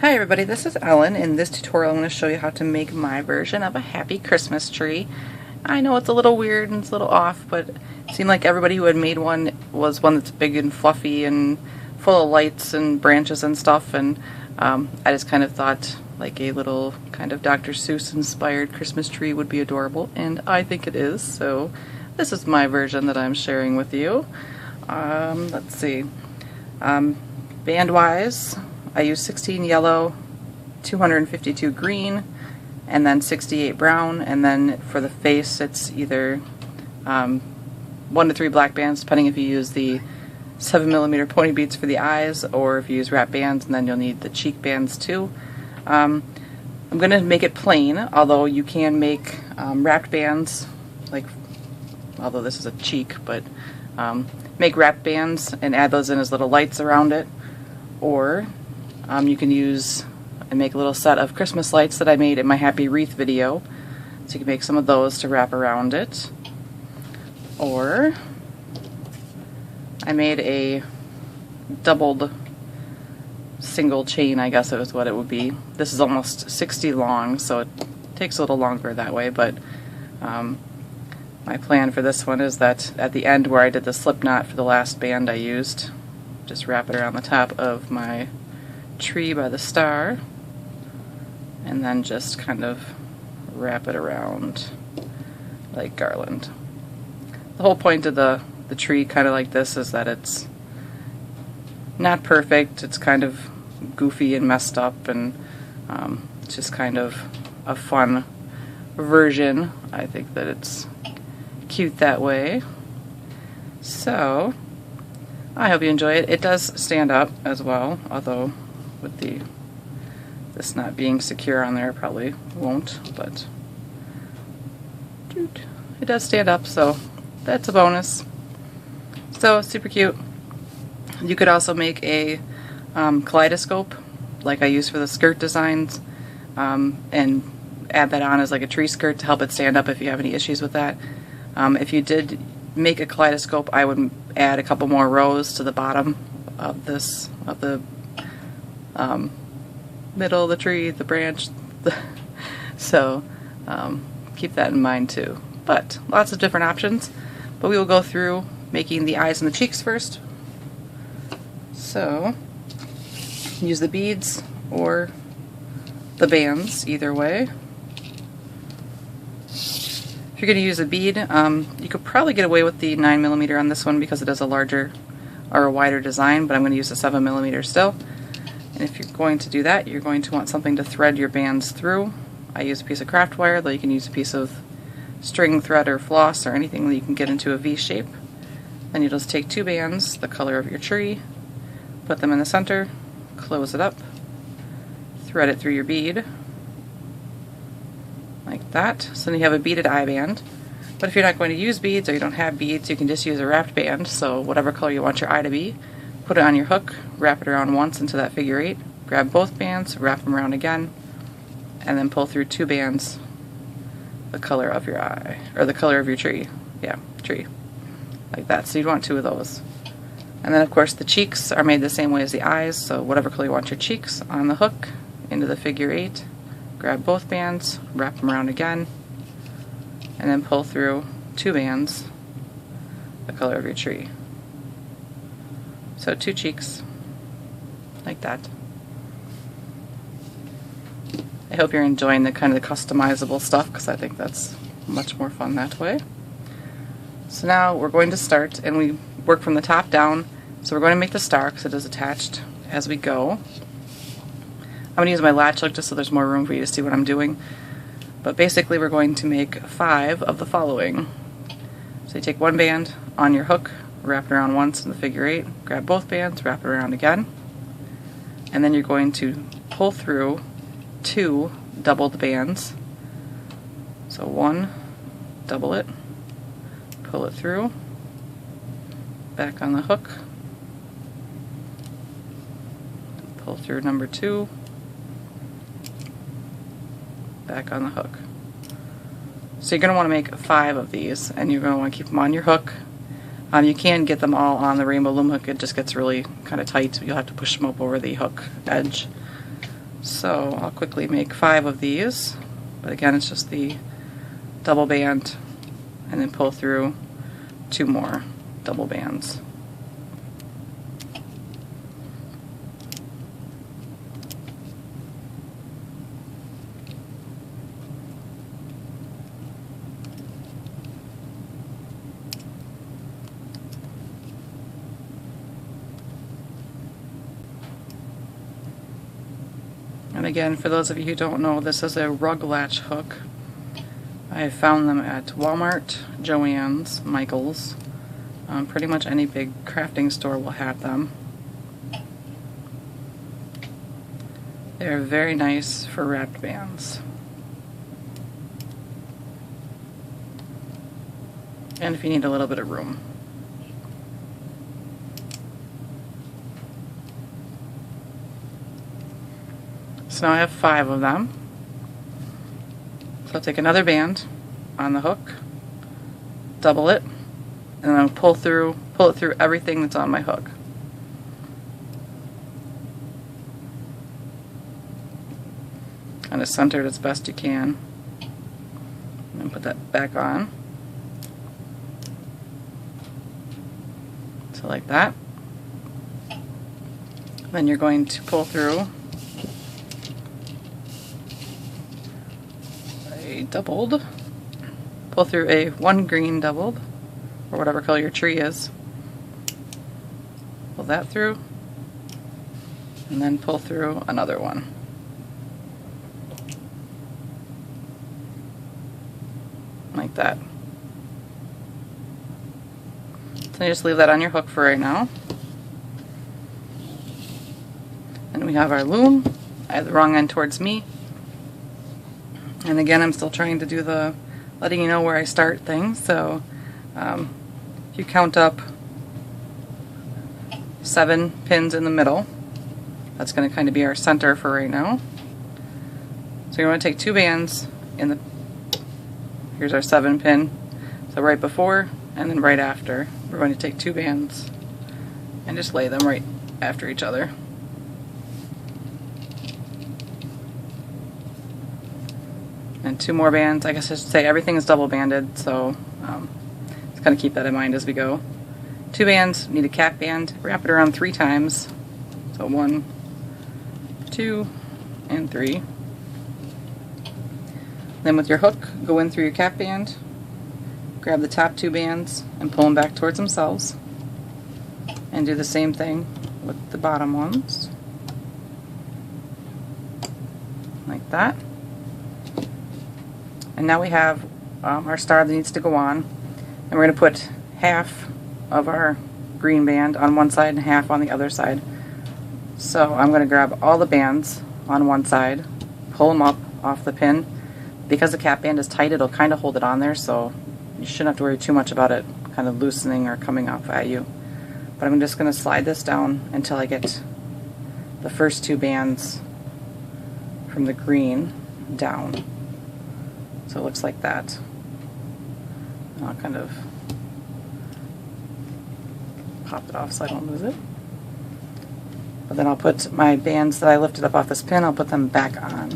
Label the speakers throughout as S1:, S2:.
S1: Hi everybody, this is Ellen. In this tutorial I'm going to show you how to make my version of a happy Christmas tree. I know it's a little weird and it's a little off, but it seemed like everybody who had made one was one that's big and fluffy and full of lights and branches and stuff, and I just kind of thought like a little kind of Dr. Seuss inspired Christmas tree would be adorable, and I think it is, so this is my version that I'm sharing with you. Let's see. Band-wise, I use 16 yellow, 252 green, and then 68 brown, and then for the face it's either 1 to 3 black bands, depending if you use the 7mm pony beads for the eyes, or if you use wrap bands, and then you'll need the cheek bands too. I'm going to make it plain, although you can make wrapped bands, like, although this is a cheek, but make wrap bands and add those in as little lights around it, or you can use and make a little set of Christmas lights that I made in my Happy Wreath video. So you can make some of those to wrap around it. Or I made a doubled single chain, I guess it was what it would be. This is almost 60 long, so it takes a little longer that way, but my plan for this one is that at the end where I did the slip knot for the last band I used, just wrap it around the top of my tree by the star, and then just kind of wrap it around like garland. The whole point of the tree kind of like this is that it's not perfect, it's kind of goofy and messed up, and it's just kind of a fun version. I think that it's cute that way. So I hope you enjoy it. It does stand up as well, although with this not being secure on there, it probably won't, but it does stand up, so that's a bonus. So super cute. You could also make a kaleidoscope like I use for the skirt designs, and add that on as like a tree skirt to help it stand up if you have any issues with that. If you did make a kaleidoscope, I would add a couple more rows to the bottom of the middle of the tree, the branch, so keep that in mind too. But lots of different options, but we will go through making the eyes and the cheeks first. So use the beads or the bands, either way. If you're going to use a bead, you could probably get away with the 9mm on this one because it is a larger or a wider design, but I'm going to use a 7mm still. And if you're going to do that, you're going to want something to thread your bands through. I use a piece of craft wire, though you can use a piece of string, thread, or floss, or anything that you can get into a V shape. Then you just take 2 bands, the color of your tree, put them in the center, close it up, thread it through your bead, like that. So then you have a beaded eye band. But if you're not going to use beads, or you don't have beads, you can just use a wrapped band, so whatever color you want your eye to be. Put it on your hook, wrap it around once into that figure 8, grab both bands, wrap them around again, and then pull through 2 bands the color of your eye, or the color of your tree. Yeah, tree. Like that. So you'd want 2 of those. And then of course the cheeks are made the same way as the eyes, so whatever color you want your cheeks, on the hook, into the figure 8, grab both bands, wrap them around again, and then pull through 2 bands the color of your tree. So 2 cheeks, like that. I hope you're enjoying the kind of the customizable stuff, because I think that's much more fun that way. So now we're going to start, and we work from the top down. So we're going to make the star, because it is attached as we go. I'm going to use my latch hook just so there's more room for you to see what I'm doing. But basically we're going to make 5 of the following. So you take 1 band on your hook, wrap it around once in the figure 8, grab both bands, wrap it around again, and then you're going to pull through 2 doubled bands. So 1, double it, pull it through, back on the hook, pull through number 2, back on the hook. So you're going to want to make 5 of these, and you're going to want to keep them on your hook. You can get them all on the rainbow loom hook, it just gets really kind of tight. You'll have to push them up over the hook edge. So I'll quickly make 5 of these, but again it's just the double band and then pull through 2 more double bands. And again, for those of you who don't know, this is a rug latch hook. I found them at Walmart, Joann's, Michael's. Pretty much any big crafting store will have them. They're very nice for wrapped bands. And if you need a little bit of room. So now I have 5 of them. So I'll take another band on the hook, double it, and then pull it through everything that's on my hook. Kind of center it as best you can. And then put that back on. So like that. Then you're going to pull through a doubled, pull through a 1 green doubled, or whatever color your tree is. Pull that through, and then pull through another one. Like that. So you just leave that on your hook for right now. And we have our loom. I have the wrong end towards me. And again, I'm still trying to do the letting you know where I start things. So if you count up 7 pins in the middle, that's going to kind of be our center for right now. So you're going to take 2 bands in the, here's our 7 pin. So right before and then right after, we're going to take 2 bands and just lay them right after each other. And 2 more bands. I guess I should say everything is double banded, so just kind of keep that in mind as we go. 2 bands, need a cap band, wrap it around 3 times. So 1, 2, and 3. Then with your hook, go in through your cap band, grab the top 2 bands and pull them back towards themselves. And do the same thing with the bottom ones. Like that. And now we have our star that needs to go on, and we're going to put half of our green band on one side and half on the other side. So I'm going to grab all the bands on one side, pull them up off the pin. Because the cap band is tight, it'll kind of hold it on there, so you shouldn't have to worry too much about it kind of loosening or coming off at you. But I'm just going to slide this down until I get the first 2 bands from the green down. So it looks like that. I'll kind of pop it off so I don't lose it. But then I'll put my bands that I lifted up off this pin, I'll put them back on.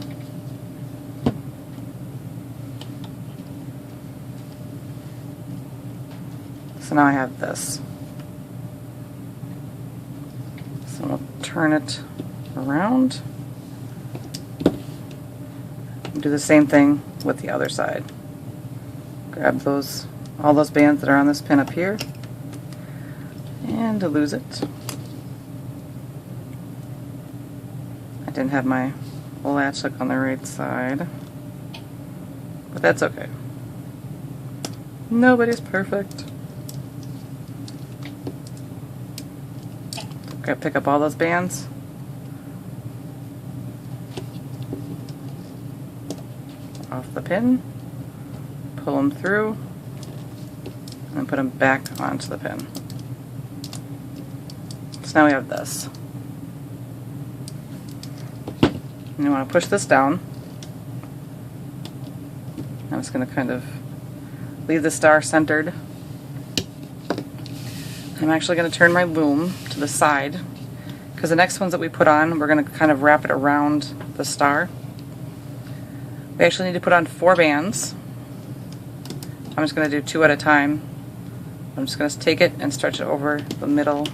S1: So now I have this. So I'll turn it around. Do the same thing with the other side. Grab all those bands that are on this pin up here and to lose it. I didn't have my latch hook on the right side, but that's okay. Nobody's perfect. Okay, pick up all those bands. Off the pin, pull them through, and then put them back onto the pin. So now we have this. And you want to push this down. I'm just going to kind of leave the star centered. I'm actually going to turn my loom to the side because the next ones that we put on, we're going to kind of wrap it around the star. We actually need to put on 4 bands. I'm just going to do 2 at a time. I'm just going to take it and stretch it over the middle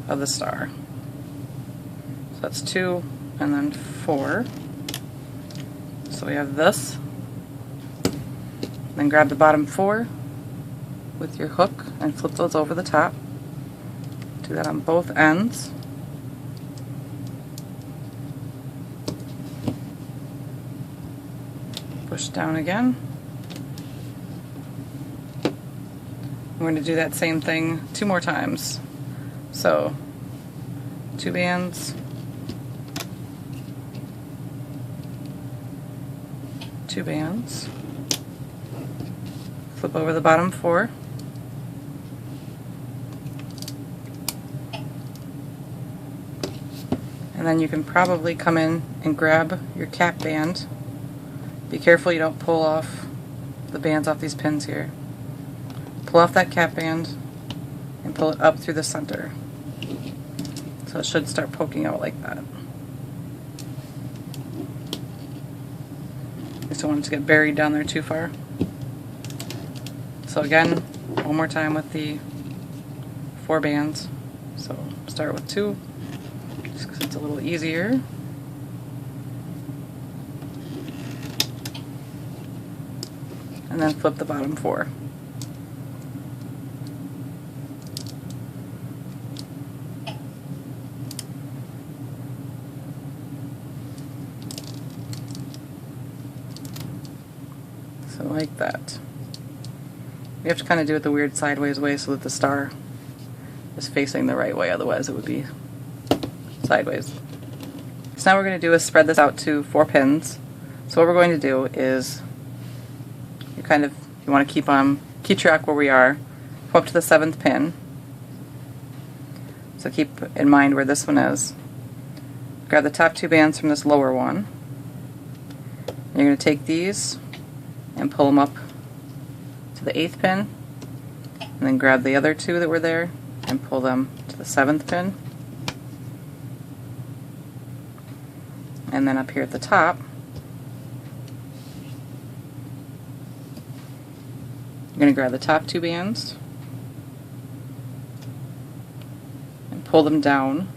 S1: of the star. So that's 2 and then 4. So we have this. Then grab the bottom 4 with your hook and flip those over the top. Do that on both ends. Push down again. We're going to do that same thing 2 more times. So 2 bands, 2 bands, flip over the bottom 4, and then you can probably come in and grab your cap band. Be careful you don't pull off the bands off these pins here. Pull off that cap band and pull it up through the center. So it should start poking out like that. I just don't want it to get buried down there too far. So again, one more time with the 4 bands. So start with 2, just because it's a little easier. And then flip the bottom 4. So like that. You have to kind of do it the weird sideways way so that the star is facing the right way, otherwise it would be sideways. So now what we're going to do is spread this out to 4 pins. So what we're going to do is you want to keep track where we are. Go up to the 7th pin. So keep in mind where this one is. Grab the top 2 bands from this lower one. And you're going to take these and pull them up to the 8th pin, and then grab the other 2 that were there and pull them to the 7th pin. And then up here at the top, you're going to grab the top 2 bands and pull them down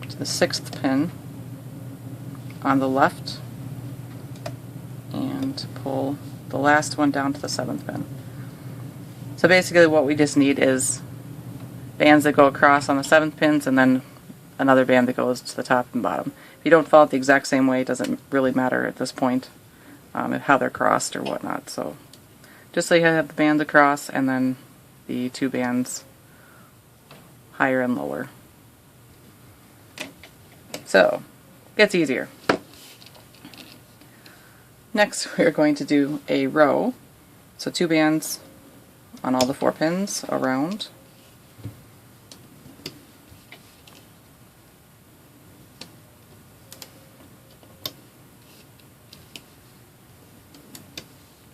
S1: to the 6th pin on the left, and pull the last one down to the 7th pin. So basically what we just need is bands that go across on the 7th pins and then another band that goes to the top and bottom. If you don't follow it the exact same way, it doesn't really matter at this point how they're crossed or whatnot. So just so you have the bands across and then the 2 bands higher and lower. So it gets easier. Next we're going to do a row, so 2 bands on all the 4 pins around.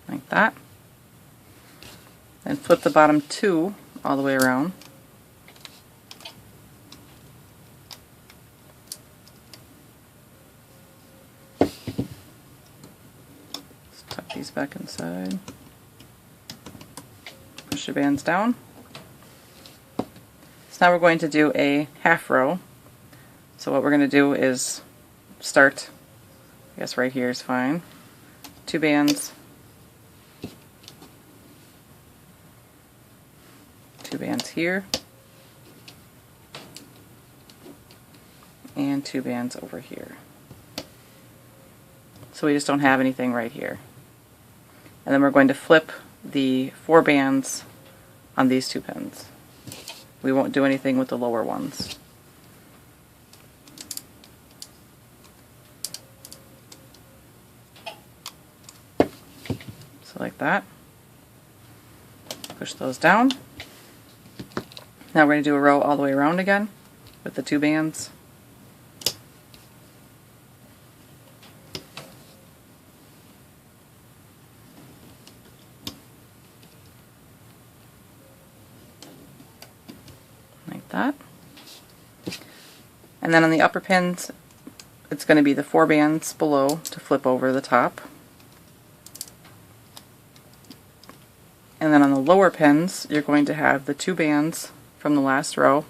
S1: Like that. Then flip the bottom 2 all the way around. These back inside. Push your bands down. So now we're going to do a half row. So what we're going to do is start, I guess right here is fine. 2 bands. 2 bands here. And 2 bands over here. So we just don't have anything right here. And then we're going to flip the 4 bands on these 2 pins. We won't do anything with the lower ones. So like that. Push those down. Now we're going to do a row all the way around again with the 2 bands. that. And then on the upper pins, it's going to be the 4 bands below to flip over the top. And then on the lower pins, you're going to have the 2 bands from the last row,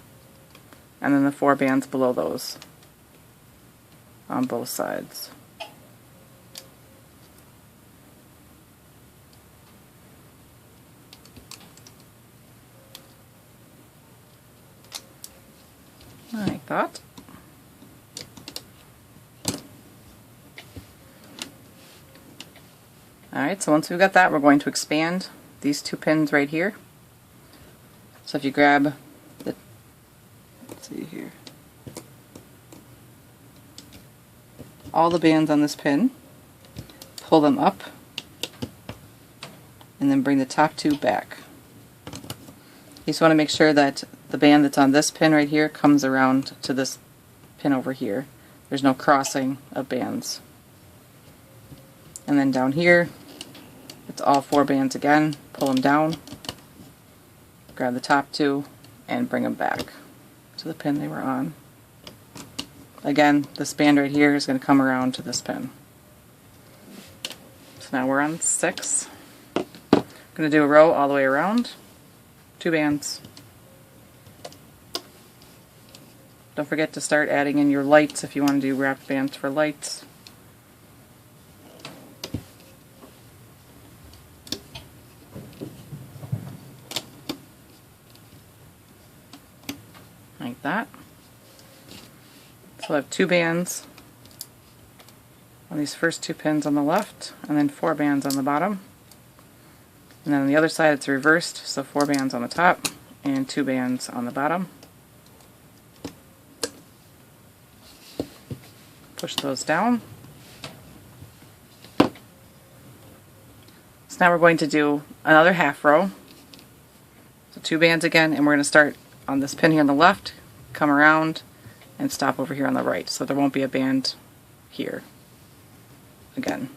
S1: and then the 4 bands below those on both sides. Like that. Alright, so once we've got that, we're going to expand these 2 pins right here. So if you grab the, let's see here, all the bands on this pin, pull them up, and then bring the top 2 back. You just want to make sure that the band that's on this pin right here comes around to this pin over here. There's no crossing of bands. And then down here, it's all 4 bands again. Pull them down, grab the top 2, and bring them back to the pin they were on. Again, this band right here is going to come around to this pin. So now we're on 6. I'm going to do a row all the way around, 2 bands. Don't forget to start adding in your lights if you want to do wrapped bands for lights. Like that. So I have 2 bands on these first 2 pins on the left, and then 4 bands on the bottom. And then on the other side it's reversed, so 4 bands on the top and 2 bands on the bottom. Push those down. So now we're going to do another half row. So 2 bands again, and we're going to start on this pin here on the left, come around, and stop over here on the right. So there won't be a band here again.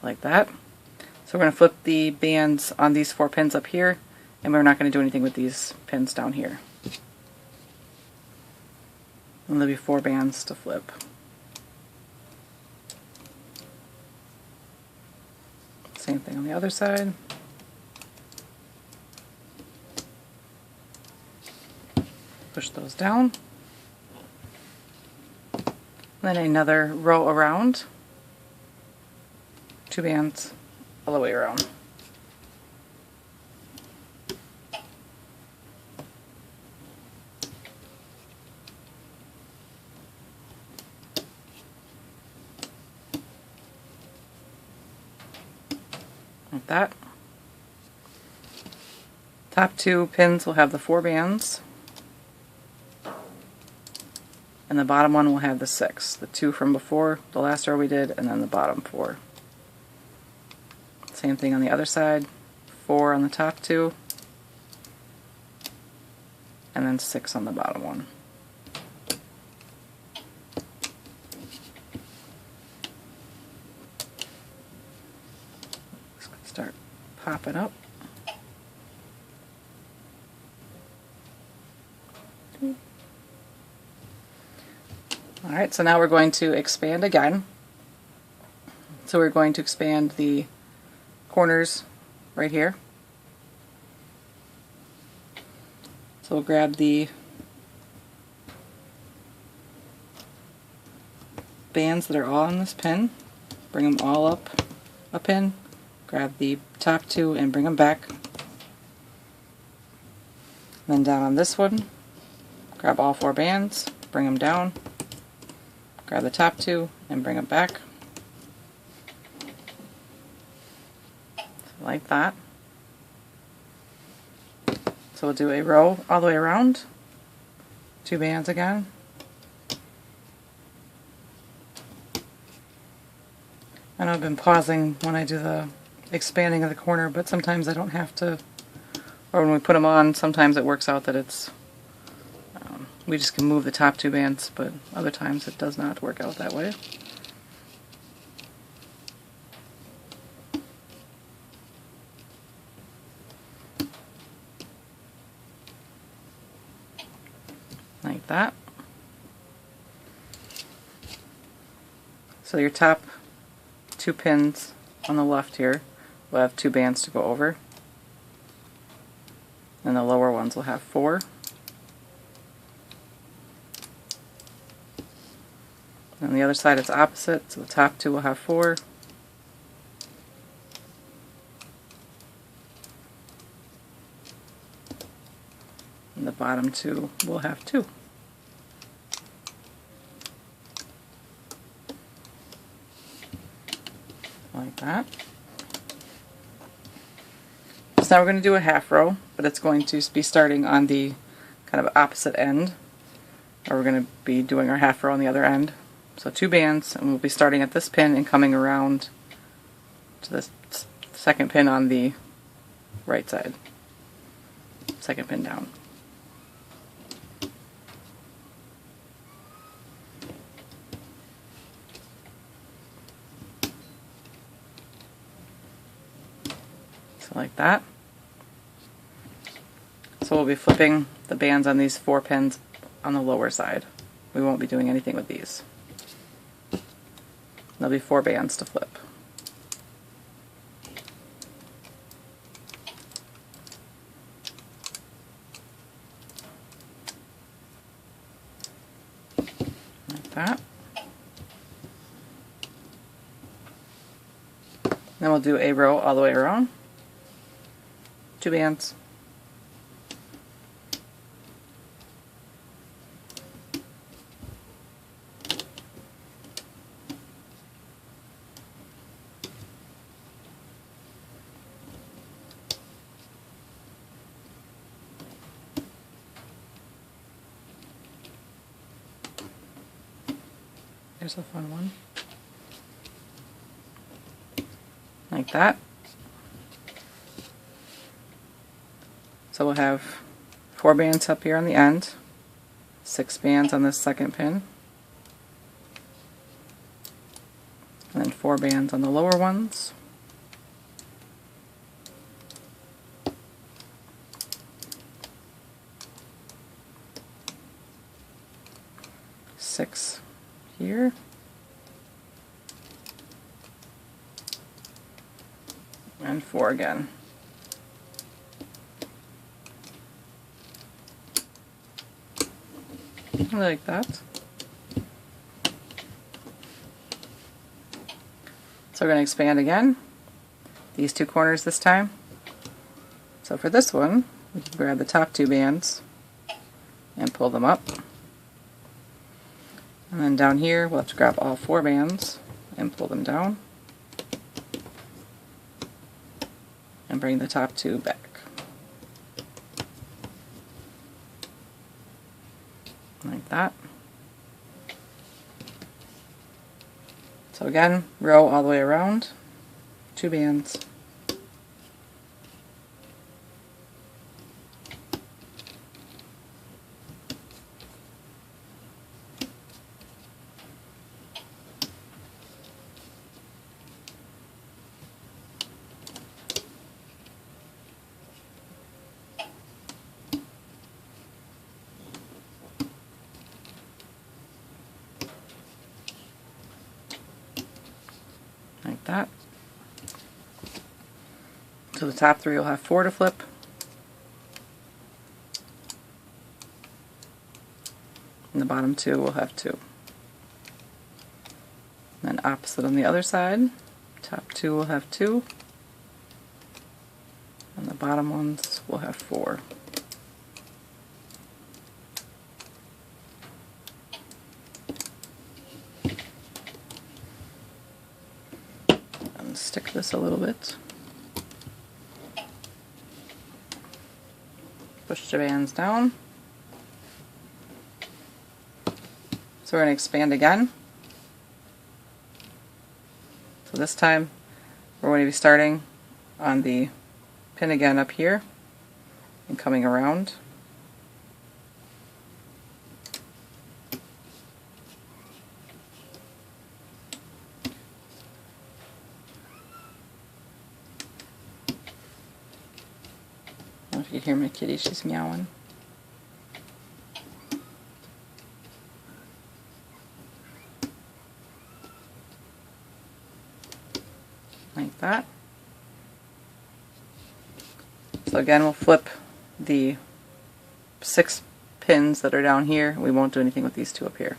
S1: Like that. So we're going to flip the bands on these 4 pins up here, and we're not going to do anything with these pins down here. And there'll be 4 bands to flip. Same thing on the other side. Push those down. Then another row around. 2 bands all the way around. Like that. Top 2 pins will have the 4 bands, and the bottom one will have the 6. The 2 from before, the last row we did, and then the bottom 4. Same thing on the other side, 4 on the top 2, and then 6 on the bottom one. Start popping up. Alright, so now we're going to expand again. So we're going to expand the corners right here. So we'll grab the bands that are all on this pin, bring them all up a pin, grab the top 2 and bring them back. Then down on this one, grab all 4 bands, bring them down, grab the top 2 and bring them back. Like that. So we'll do a row all the way around, 2 bands again. I know I've been pausing when I do the expanding of the corner, but sometimes I don't have to Or when we put them on, sometimes it works out that it's we just can move the top 2 bands, but other times it does not work out that way. Like that. So your top 2 pins on the left here will have 2 bands to go over, and the lower ones will have 4. On the other side it's opposite, so the top 2 will have 4. And the bottom 2 will have 2. Like that. So now we're going to do a half row, but it's going to be starting on the kind of opposite end, or we're going to be doing our half row on the other end. So 2 bands, and we'll be starting at this pin and coming around to this second pin on the right side. Second pin down. So like that. So we'll be flipping the bands on these 4 pins on the lower side. We won't be doing anything with these. There'll be 4 bands to flip. Like that. Then we'll do a row all the way around. 2 bands. There's a fun one. Like that. So we'll have 4 bands up here on the end, 6 bands on this second pin, and then 4 bands on the lower ones. Six here. And 4 again. Like that. So we're going to expand again. These 2 corners this time. So for this one, we can grab the top 2 bands and pull them up. And then down here, we'll have to grab all 4 bands and pull them down. And bring the top 2 back. Like that. So again, row all the way around, 2 bands. Like that. So the top 3 will have 4 to flip. And the bottom 2 will have 2. And then opposite on the other side, top 2 will have 2. And the bottom ones will have 4. Stick this a little bit. Push the bands down. So we're going to expand again. So this time we're going to be starting on the pin again up here, and coming around. I don't know if you can hear my kitty, she's meowing. Like that. So again, we'll flip the 6 pins that are down here. We won't do anything with these 2 up here.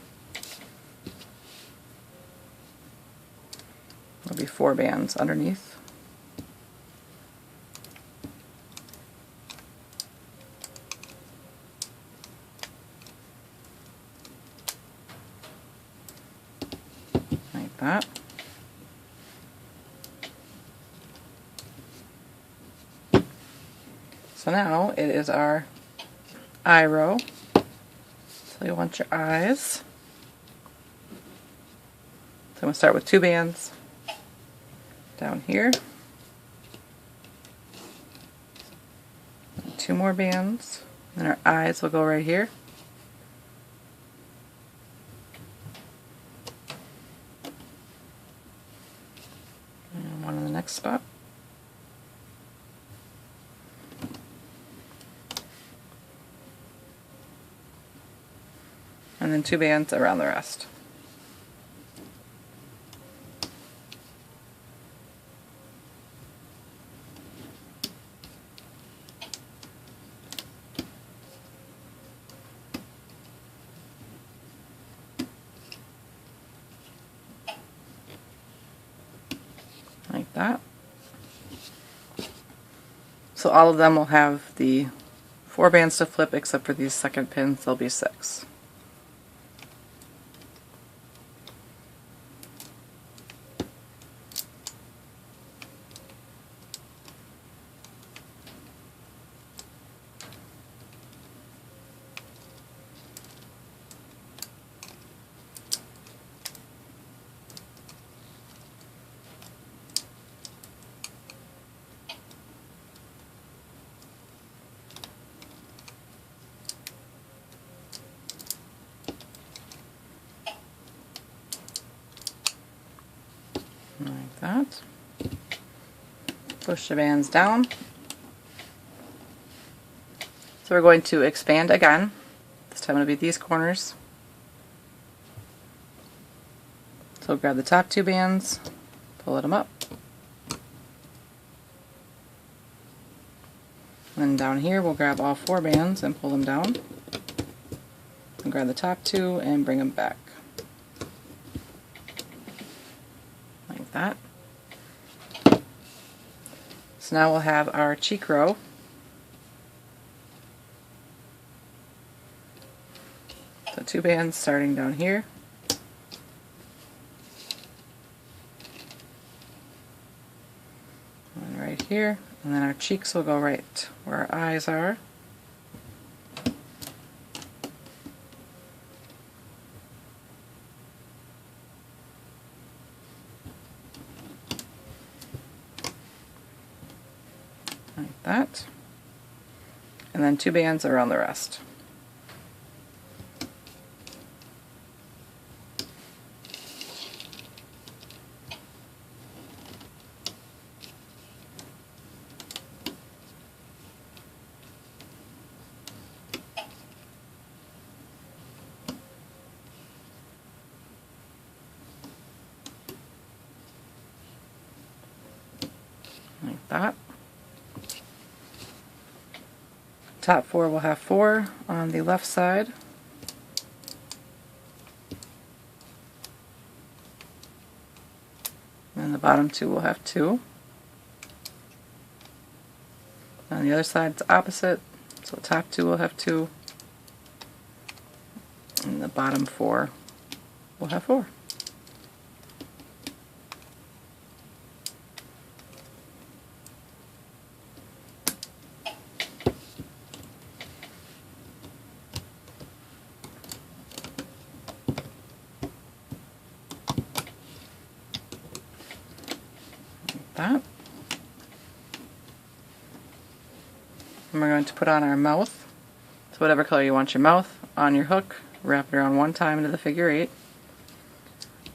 S1: There'll be 4 bands underneath. Like that. So now it is our eye row. So you want your eyes. So I'm going to start with 2 bands down here. And 2 more bands. And our eyes will go right here. And 1 in the next spot. And then 2 bands around the rest. Like that. So all of them will have the 4 bands to flip, except for these second pins, there'll be 6. Like that. Push the bands down. So we're going to expand again. This time it'll be these corners. So grab the top 2 bands, pull them up. And then down here we'll grab all 4 bands and pull them down. And grab the top 2 and bring them back. Like that. So now we'll have our cheek row. So 2 bands starting down here. And right here. And then our cheeks will go right where our eyes are. Like that. And then 2 bands around the rest. Like that. Top 4 will have 4 on the left side. And the bottom 2 will have 2. On the other side it's opposite, so the top 2 will have 2. And the bottom 4 will have 4. That. And we're going to put on our mouth. So whatever color you want your mouth, on your hook, wrap it around one time into the figure 8.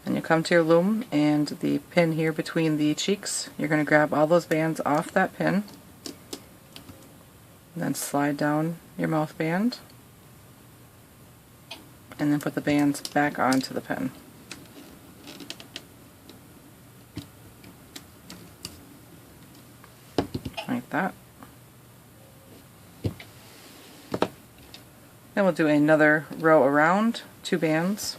S1: And you come to your loom, and the pin here between the cheeks, you're going to grab all those bands off that pin, and then slide down your mouth band, and then put the bands back onto the pin. Like that. Then we'll do another row around, 2 bands.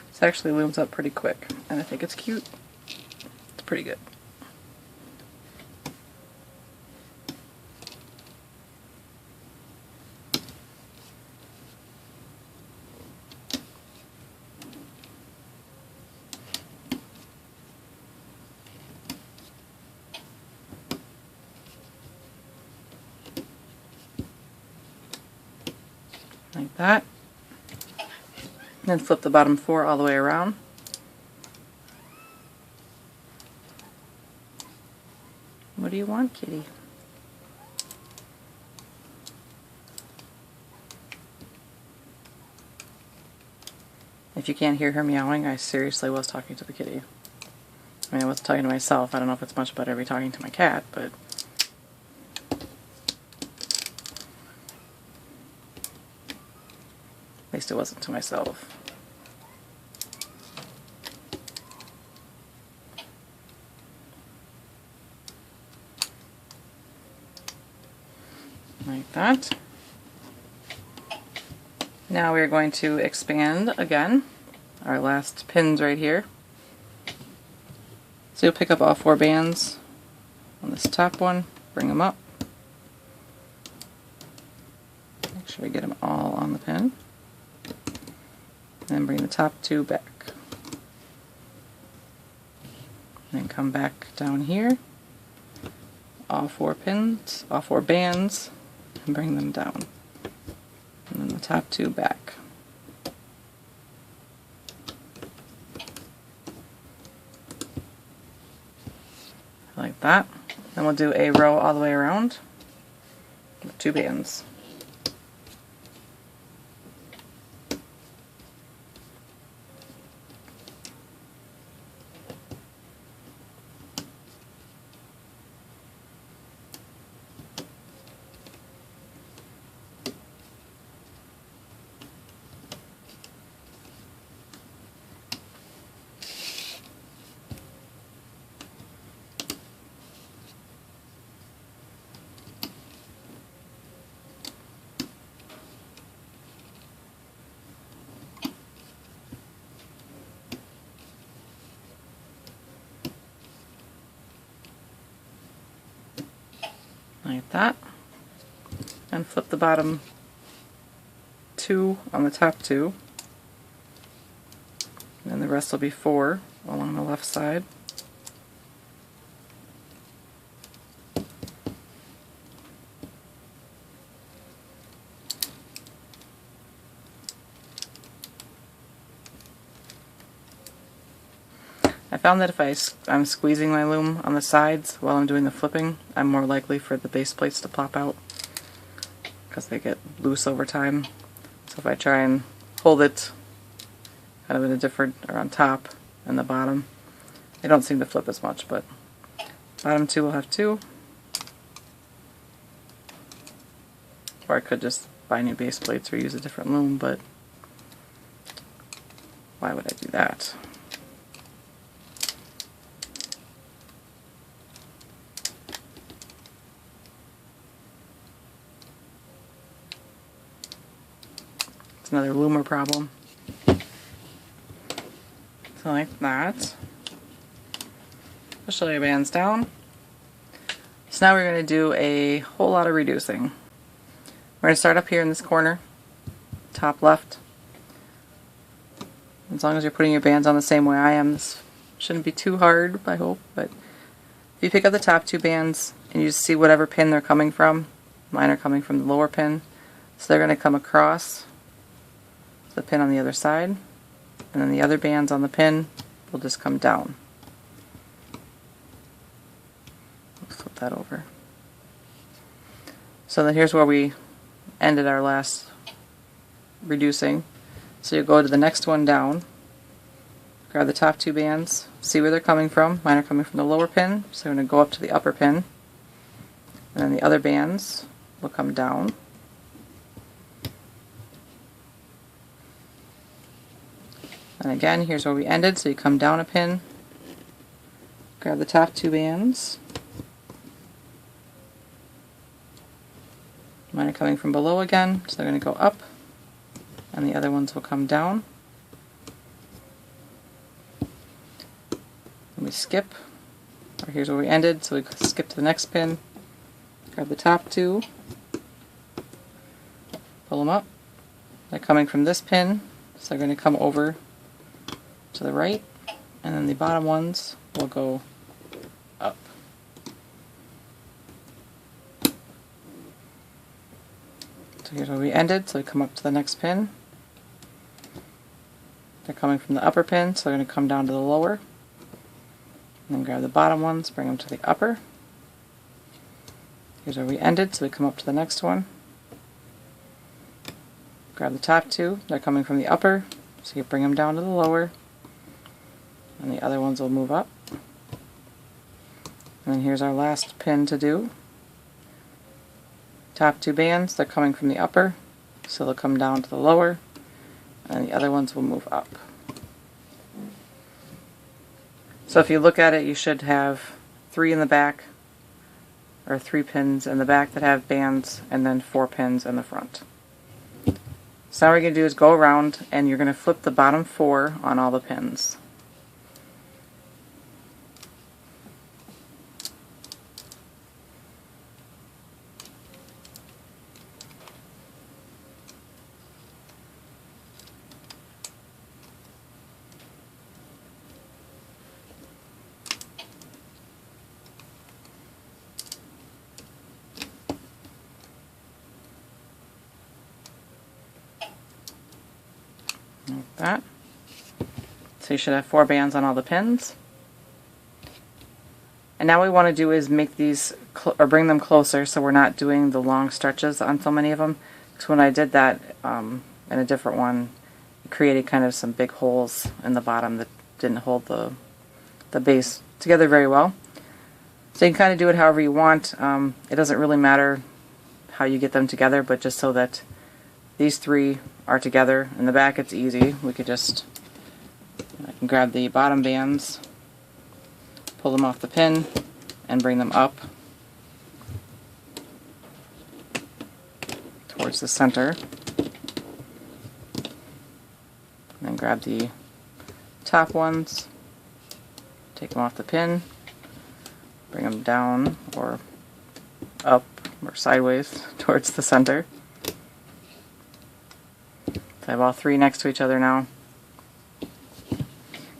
S1: This actually looms up pretty quick, and I think it's cute. It's pretty good. Like that. And then flip the bottom 4 all the way around. What do you want, kitty? If you can't hear her meowing, I seriously was talking to the kitty. I mean, I was talking to myself. I don't know if it's much better to be talking to my cat, but at least it wasn't to myself. Like that. Now we're going to expand again. Our last pins right here. So you'll pick up all 4 bands on this top one, bring them up. Make sure we get them all on the pin. Then bring the top 2 back. Then come back down here, all 4 pins, all 4 bands, and bring them down. And then the top 2 back. Like that. Then we'll do a row all the way around with 2 bands. Like that, and flip the bottom 2 on the top 2, and then the rest will be 4 along the left side. I found that if I'm squeezing my loom on the sides while I'm doing the flipping, I'm more likely for the base plates to pop out because they get loose over time. So if I try and hold it kind of in a different, or on top and the bottom, they don't seem to flip as much, but bottom 2 will have 2. Or I could just buy new base plates or use a different loom, but why would I do that? It's another loomer problem. So like that. Push all your bands down. So now we're going to do a whole lot of reducing. We're going to start up here in this corner, top left. As long as you're putting your bands on the same way I am, this shouldn't be too hard, I hope. But if you pick up the top 2 bands and you just see whatever pin they're coming from, mine are coming from the lower pin, so they're going to come across the pin on the other side, and and then the other bands on the pin will just come down. Flip that over. So then here's where we ended our last reducing. So you go to the next one down, grab the top two bands, see where they're coming from. Mine are coming from the lower pin, so I'm going to go up to the upper pin, and then the other bands will come down. And again, here's where we ended, so you come down a pin, grab the top two bands. Mine are coming from below again, so they're going to go up, and the other ones will come down. And we skip, or here's where we ended, so we skip to the next pin, grab the top two, pull them up. They're coming from this pin, so they're going to come over to the right, and then the bottom ones will go up. So here's where we ended, so we come up to the next pin. They're coming from the upper pin, so they're going to come down to the lower. And then grab the bottom ones, bring them to the upper. Here's where we ended, so we come up to the next one. Grab the top two, they're coming from the upper, so you bring them down to the lower. And the other ones will move up. And then here's our last pin to do. Top two bands, they're coming from the upper, so they'll come down to the lower, and the other ones will move up. So if you look at it, you should have 3 in the back, or 3 pins in the back that have bands, and then 4 pins in the front. So now what you're going to do is go around, and you're going to flip the bottom 4 on all the pins. Like that. So you should have 4 bands on all the pins. And now what we want to do is make these, or bring them closer, so we're not doing the long stretches on so many of them. Because when I did that in a different one, it created kind of some big holes in the bottom that didn't hold the base together very well. So you can kind of do it however you want. It doesn't really matter how you get them together, but just so that these 3 are together. In the back it's easy. We could just, I can grab the bottom bands, pull them off the pin, and bring them up towards the center. And then grab the top ones, take them off the pin, bring them down or up or sideways towards the center. I have all 3 next to each other now.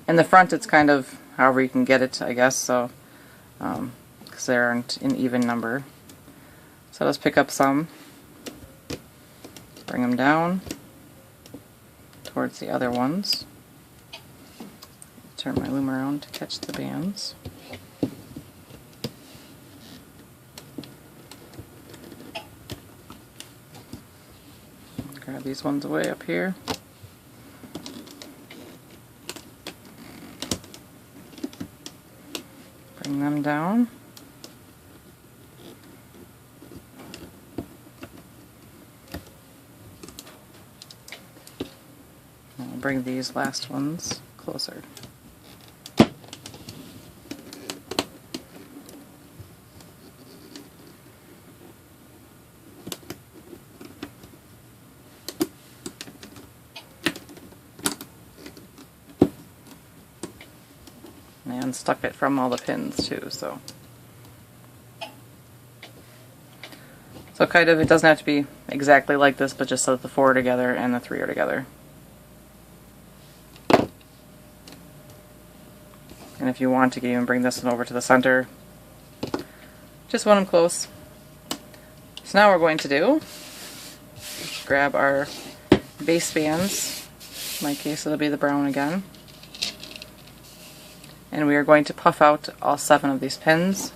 S1: In the front it's kind of however you can get it, I guess, so because they aren't in even number. So let's pick up some, bring them down towards the other ones. Turn my loom around to catch the bands. Grab these ones away up here. Bring them down. And I'll bring these last ones closer. And stuck it from all the pins too, so kind of, it doesn't have to be exactly like this, but just so that the 4 are together and the 3 are together. And if you want to even bring this one over to the center, just want them close. So now what we're going to do, grab our base bands In my case, it'll be the brown again. And we are going to puff out all 7 of these pins.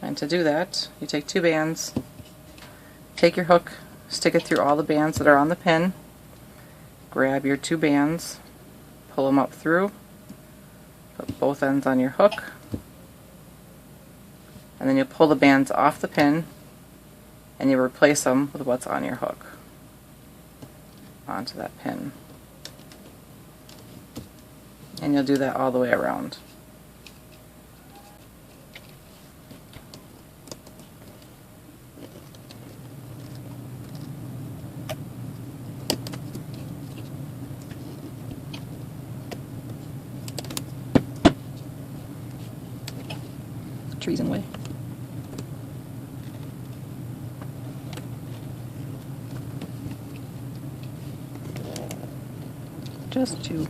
S1: And to do that, you take 2 bands, take your hook, stick it through all the bands that are on the pin, grab your 2 bands, pull them up through, put both ends on your hook, and then you'll pull the bands off the pin and you replace them with what's on your hook onto that pin. And you'll do that all the way around. Trees in the way. Just 2.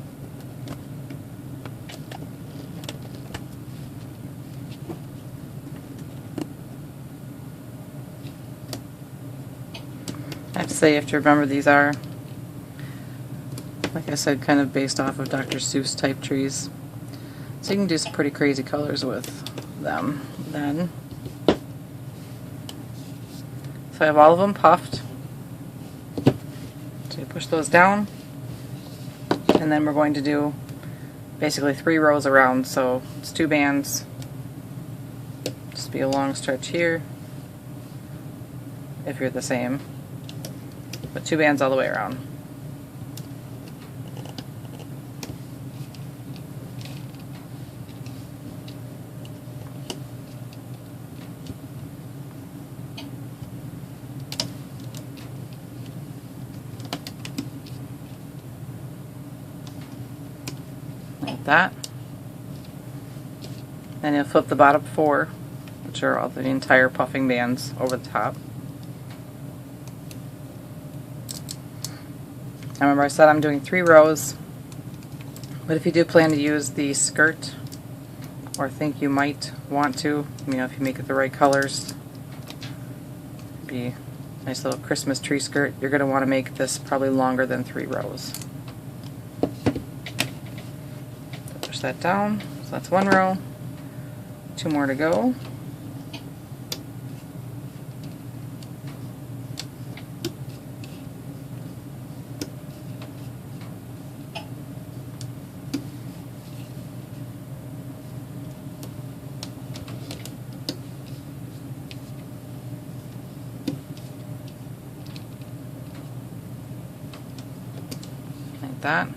S1: I have to say, you have to remember these are, like I said, kind of based off of Dr. Seuss type trees. So you can do some pretty crazy colors with them then. So I have all of them puffed. So you push those down, and then we're going to do basically 3 rows around. So it's 2 bands, just be a long stretch here if you're the same, but 2 bands all the way around. Like that. Then you'll flip the bottom 4, which are all the entire puffing bands, over the top. I remember I said I'm doing 3 rows, but if you do plan to use the skirt, or think you might want to, you know, if you make it the right colors, be a nice little Christmas tree skirt, you're going to want to make this probably longer than 3 rows. Push that down, so that's 1 row, 2 more to go. Like that.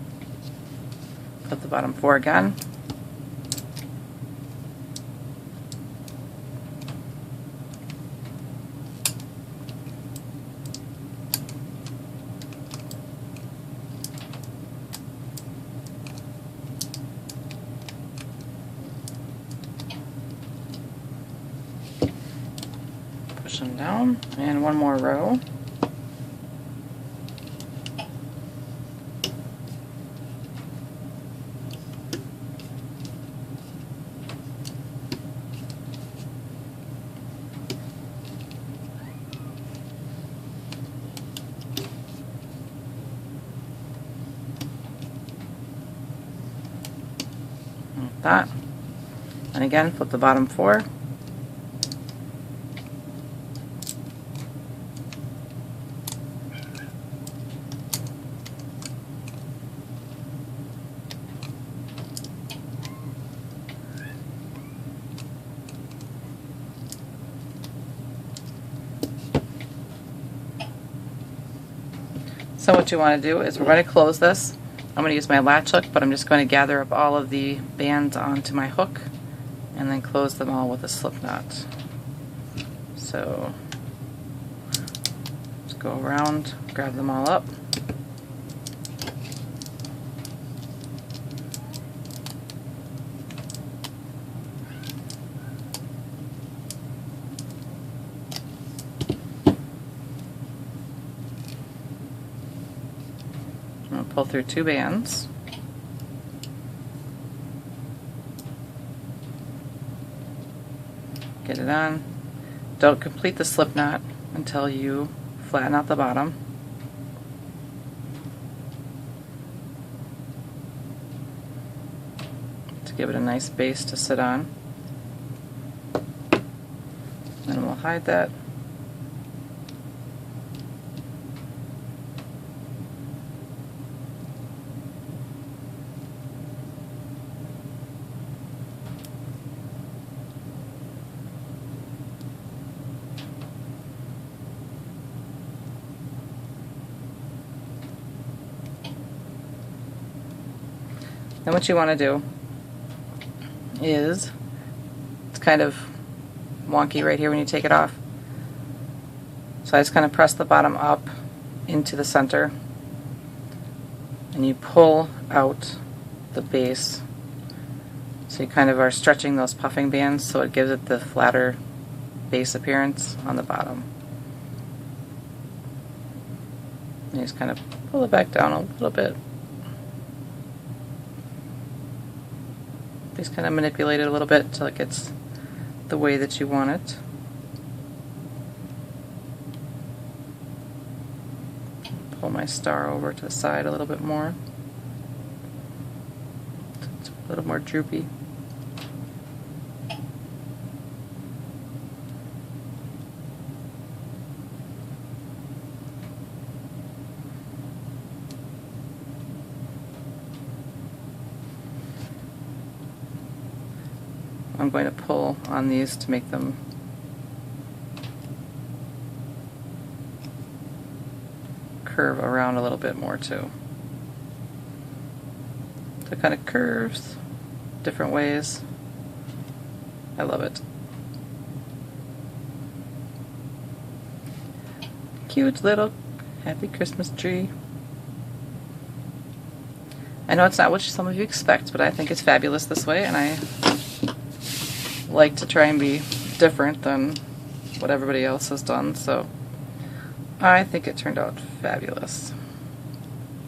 S1: Put the bottom 4 again. Push them down, and 1 more row. Like that. And again, flip the bottom 4. So what you want to do is we're going to close this. I'm going to use my latch hook, but I'm just going to gather up all of the bands onto my hook and then close them all with a slip knot. So just go around, grab them all up. Pull through 2 bands. Get it on. Don't complete the slip knot until you flatten out the bottom. to give it a nice base to sit on. And we'll hide that. Then what you want to do is, it's kind of wonky right here when you take it off. So I just kind of press the bottom up into the center and you pull out the base. So you kind of are stretching those puffing bands so it gives it the flatter base appearance on the bottom. And you just kind of pull it back down a little bit. Just kind of manipulate it a little bit until it gets the way that you want it. Pull my star over to the side a little bit more. It's a little more droopy. I'm going to pull on these to make them curve around a little bit more too. So it kind of curves different ways. I love it. Cute little happy Christmas tree. I know it's not what some of you expect, but I think it's fabulous this way, and I like to try and be different than what everybody else has done, so I think it turned out fabulous.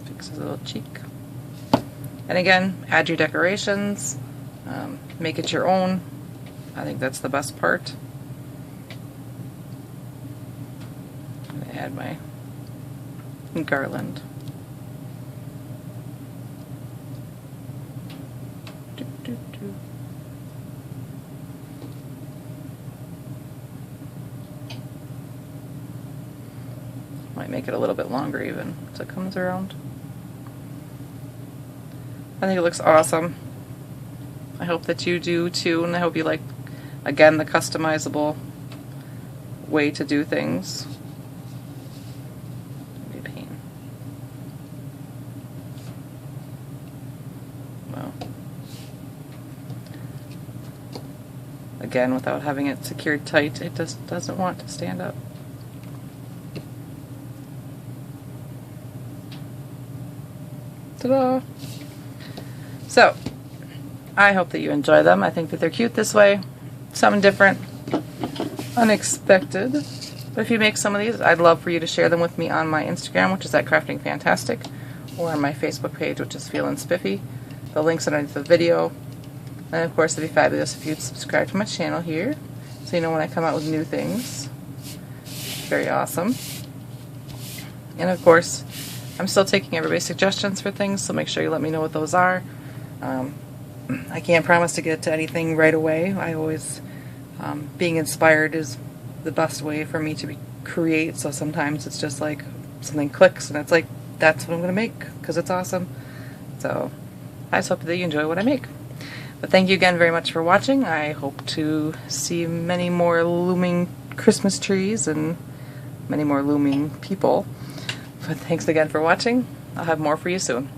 S1: Fix his little cheek. And again, add your decorations, make it your own. I think that's the best part. I'm going to add my garland. Might make it a little bit longer even as it comes around. I think it looks awesome. I hope that you do too, and I hope you like, again, the customizable way to do things. Be a pain. Wow. Again, without having it secured tight, it just doesn't want to stand up. Ta-da! So, I hope that you enjoy them. I think that they're cute this way. Something different, unexpected. But if you make some of these, I'd love for you to share them with me on my Instagram, which is at Crafting Fantastic, or on my Facebook page, which is feelinspiffy. The link's underneath the video. And of course, it'd be fabulous if you'd subscribe to my channel here, so you know when I come out with new things. Very awesome. And of course, I'm still taking everybody's suggestions for things, so make sure you let me know what those are. I can't promise to get to anything right away. I always, being inspired is the best way for me to create, so sometimes it's just like something clicks and it's like, that's what I'm going to make because it's awesome. So I just hope that you enjoy what I make. But thank you again very much for watching. I hope to see many more looming Christmas trees and many more looming people. But thanks again for watching. I'll have more for you soon.